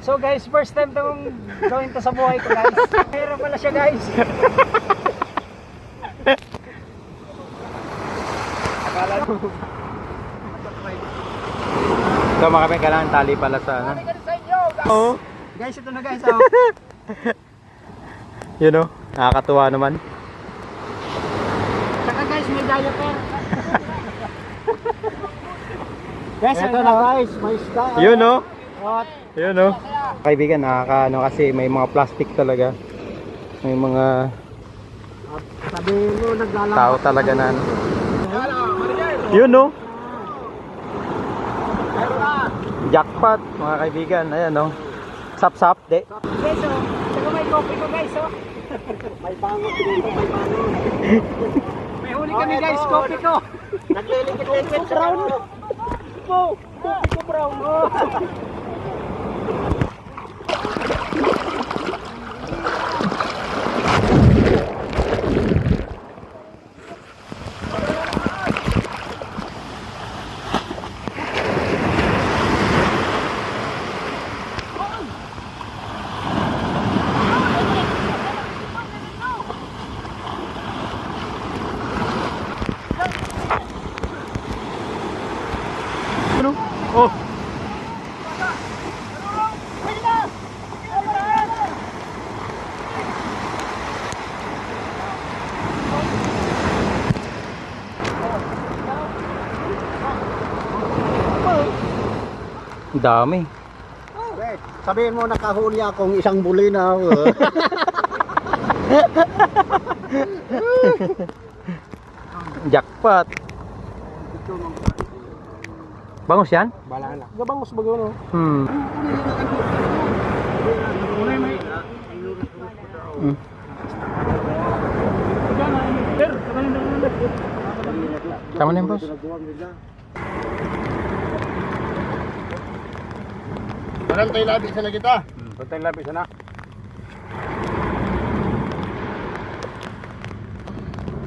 So guys, first time tong gawin to sa buhay ko guys. Meron pala siya guys. Akala ko. So mga kapatid, kailangan tali pala sa ano. Oo. Guys, ito na guys. Oh. Yun o, nakakatuwa naman. Saka guys, may diaper. Guys, ito na guys, may style. Yun o. What? Yun o. Kaibigan, nakakaano kasi may mga plastic talaga. May mga Sabi mo, naglalaro. tao talaga na ano. Yun o. Jackpot mga kaibigan. Ayan o. Sap-sap, de. Guys, oh. Saka may coffee ko guys, oh. May bango dito, may bango. May huli kami guys, coffee ko. Naglilikit-likit sa brown. Coffee ko brown. Oh. Dami. Sabihin mo, nakahuli akong isang bulinaw. Jackpot. Bangus yan? Balala. Gabangos ba gano'n? Hmm. Tama na yun, boss. Parang tayo labi sana kita. Parang tayo labi sana.